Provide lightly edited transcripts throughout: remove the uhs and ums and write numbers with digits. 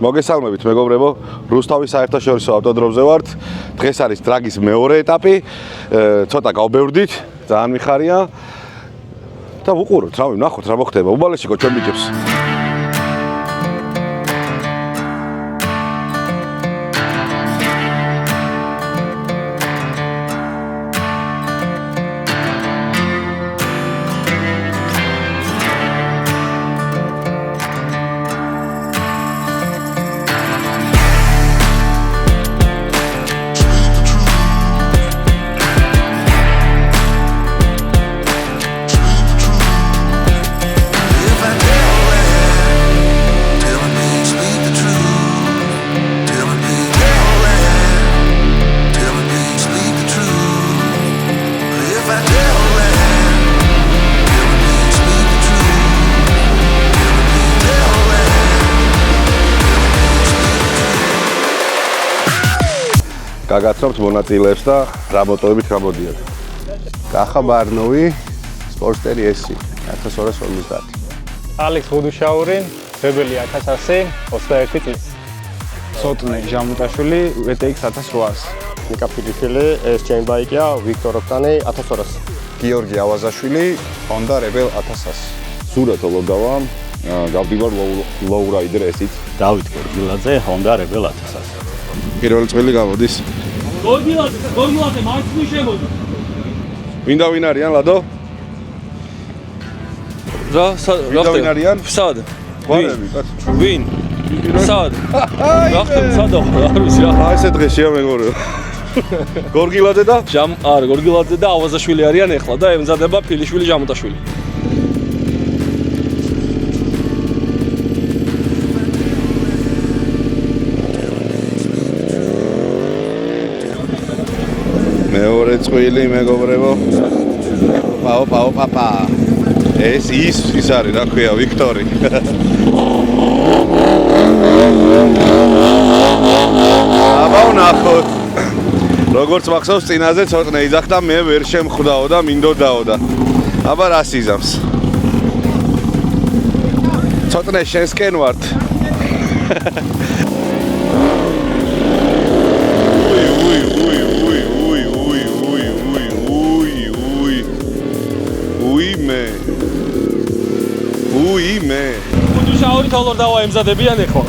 მოგესალმებით მეგობრებო, რუსთავის საერთაშორისო ავტოდრომზე ვართ. დღეს არის დრაგის მეორე ეტაპი. ცოტა გავბევრდით, ძალიან მიხარია. და ვუყუროთ, რავი, ვნახოთ რა მოხდება. უბალეშიკო ჩვენ ბიჭებს. გაგაცნობთ მონაწილეებს და რა მოტოებით გამოდიათ. კახა ბარნოვი, სპორტსტერი S 1250. ალექს ხუდუშაური, ბებელი 1100, 21 წლის. სოტნე ჟამუტაშვილი, VTX 1800. ნიკა ფილიშვილი, ეს ჩემი ბაიკია, ვიქტორ ოქტანი 1200. გიორგი ავაზაშვილი, Honda Rebel 1100. სურათ ოლოდავა, გავდივარ lowrider S-ით. დავით გორგილაძე, Honda Rebel 1100. პირველი წელი გამოდის. გორგილაძე, მაინც მი შემოდი. ვინდა ვინ არიან ლადო? რა ვინ არიან? სად? ვარები, კაც. ვინ? სად? რა ხდება სადო? არ ვიცი რა. აი ესე დღეშია მეგობრებო. გორგილაძე და არა, გორგილაძე და ავაზაშვილი არიან ეხლა და ემზადება ფილიშვილი ჟამუტაშვილი. მეორე წვილი მეგობრებო. პაპა. ეს ის არის, რა ქვია, ვიქტორი. აბა ვნახოთ. როგორც მახსოვს, წინაზე ცოტნე იძახდა, მე ვერ შემხვდაო და მინდოდაო და. აბა რას იზამს? ცოტნე შენსკენ ვართ. უიმე. ხუდუშაური თოლორდავა ემზადებიან ეხლა.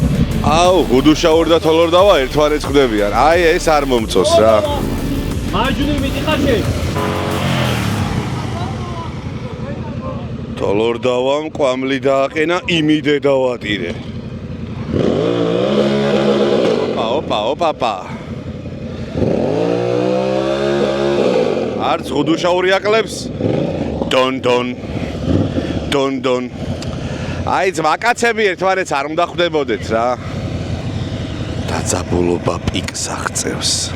აუ, ხუდუშაური და თოლორდავა ერთმანეთს ხვდებიან. აი ეს არ მომწონს რა. მარჯვნივ მიდიხარ შენ. თოლორდავამ კვამლი დააყენა, იმიდე დავატირე. ოპა. არც ხუდუშაური აკლებს. დონ. აი ძმაკაცები ერთმანეთს არ უნდა ხვდებოდეთ რა. დაძაბულობა პიკს აღწევს.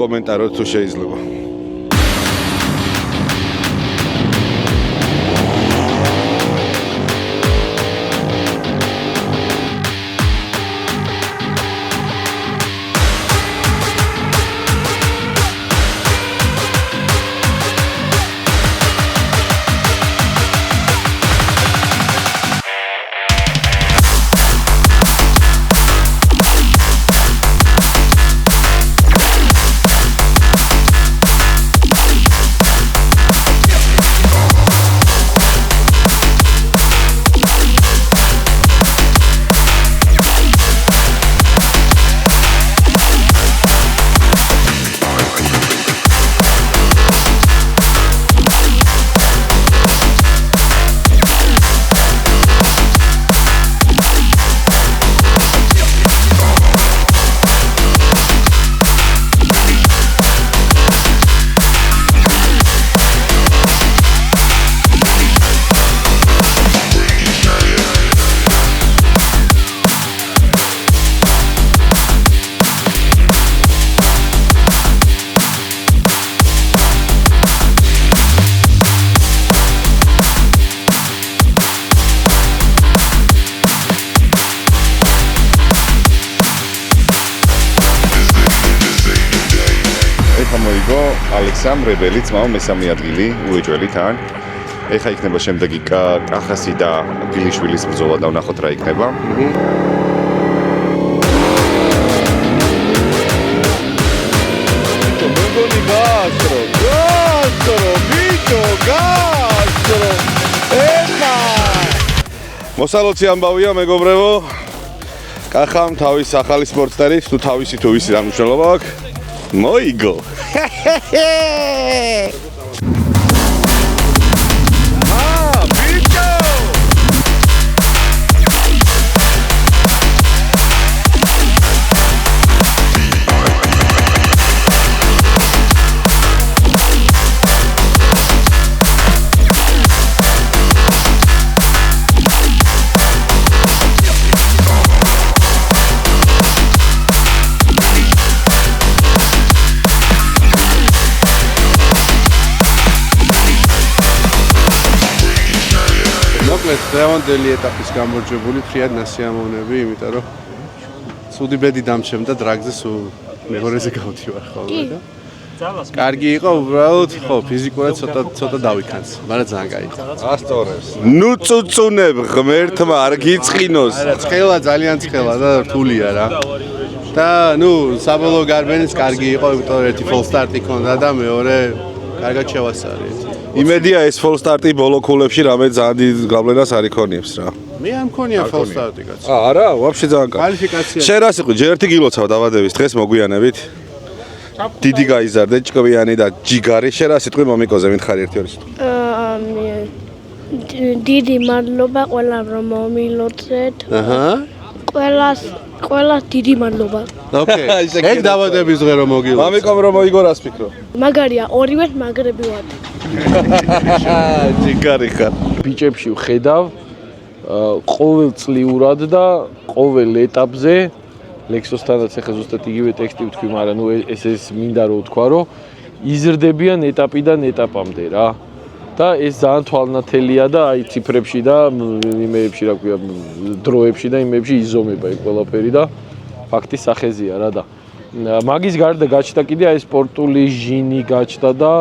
კომენტაროთ თუ შეიძლება. ეხა მოიგო ალექსამ რებელი ძმაო მესამე ადგილი უეჭველი თან. ეხა იქნება შემდეგი კახასი და გილიშვილის ბრძოლა და ვნახოთ რა იქნება. მოსალოცი ამბავია მეგობრებო. კახამ თავის ახალი სპორტსტერი, თუ თავისი თუ ვისი რა მნიშვნელობა აქვს. მოიგო. დღევანდელი ეტაპის გამარჯვებული ფრიად ნასიამოვნები, იმიტომ რომ ცუდი ბედი დამჩემდა დრაგზე სულ მეორეზე გავდივარ ხოლმე და კარგი იყო უბრალოდ, ხო, ფიზიკურად ცოტა დავიქანს, მაგრამ ძალიან კაი იყო. ასწორებს. ნუ წუწუნებ ღმერთმა არ გიწყინოს. ცხელა ძალიან ცხელა და რთულია რა. და ნუ საბოლოო გარბენიც კარგი იყო, იმიტომ რომ ერთი ფოლ სტარტი ქონდა და მეორე კარგად შევასწარი. იმედია ეს ფოლ სტარტი ბოლო ქულებში რამე ძალიან დიდ გავლენას არ იქონიებს რა. მე არ მქონია ფოლ სტარტი კაცო. არა, ვაფშე ძალიან კარგი. კვალიფიკაცია. შენ რა სიყო, ჯერ ერთი გილოცავ დაბადების დღეს მოგვიანებით. დიდი გაიზარდე, ჭკვიანი და ჯიგარი. შენ რა სიტყვი მომიკოზე, მითხარი ერთი ორი სიტყვი. დიდი მადლობა ყველამ რომ მომილოცეთ. აჰა. ყველას დიდი მადლობა. ოკეი. ეგ დაბადების დღე რომ მოგილოცე. მამიკომ რომ მოიგო რას ფიქრო? მაგარია, ორივე მაგრები ვართ. ჯიგარი ხარ. ბიჭებში ვხედავ ყოველწლიურად და ყოველ ეტაპზე ლექსოსთანაც ახლა ზუსტად იგივე ტექსტი ვთქვი, მაგრამ ნუ ეს მინდა რომ ვთქვა, რომ იზრდებიან ეტაპიდან ეტაპამდე რა. და ეს ძალიან თვალნათელია და აი ციფრებში და იმეებში რა ქვია, დროებში და იმეებში იზომება ეს ყველაფერი და ფაქტის სახეზია რა და მაგის გარდა გაჩნდა კიდე აი სპორტული ჟინი გაჩნდა და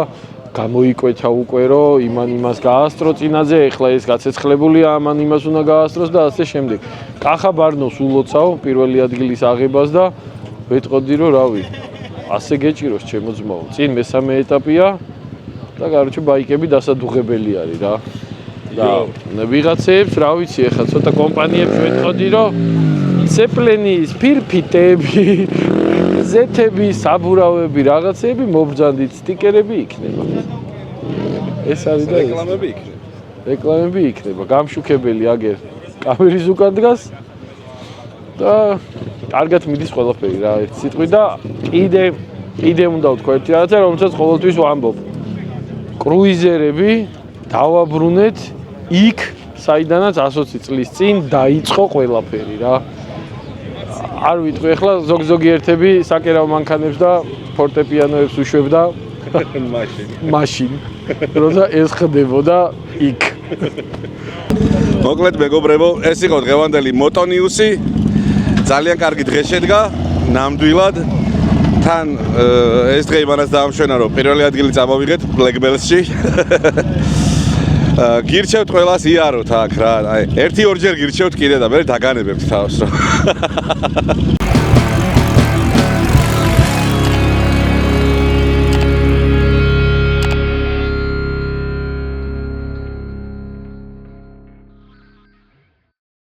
გამოიკვეთა უკვე რომ იმას გაასწრო წინაზე, ეხლა ეს გაცეცხლებულია, ამან იმას უნდა გაასწროს და ასე შემდეგ. კახა ბარნოს ულოცავ პირველი ადგილის აღებას და ვეტყოდი რომ რავი, ასე გეჭიროს ჩემო ძმაო. წინ მესამე ეტაპია და გარჩე ბაიკები დასადუღებელი არის რა. და ვიღაცებს რა ვიცი, ეხლა ცოტა კომპანიებს ვეტყოდი რომ ცეპლენის ფირფიტები, ზეთები, საბურავები, რაღაცები მობრძანდით, სტიკერები იქნება. ეს არის და რეკლამები იქნება. რეკლამები იქნება, გამშუქებელი აგერ კამერის უკან დგას და კარგად მიდის ყველაფერი რა, ერთ სიტყვით და კიდე უნდა ვთქვა ერთი რაღაცა, რომელსაც ყოველთვის ვამბობ. კრუიზერები დავაბრუნეთ იქ, საიდანაც 120 წლის წინ დაიწყო ყველაფერი რა. არ ვიტყვი ახლა ზოგიერთები საკერავ მანქანებს და ფორტეპიანოებს უშვებდა მაშინ როცა ეს ხდებოდა იქ. მოკლედ მეგობრებო, ეს იყო დღევანდელი მოტონიუსი. ძალიან კარგი დღე შედგა, ნამდვილად. თან ეს დღე იმანაც დაამშვენა, რომ პირველი ადგილი წამოვიღეთ Black Bells-ში. გირჩევთ ყველას იაროთ აქ რა. აი, 1-2 ჯერ გირჩევთ კიდე და მე დაგანებებთ თავს რა.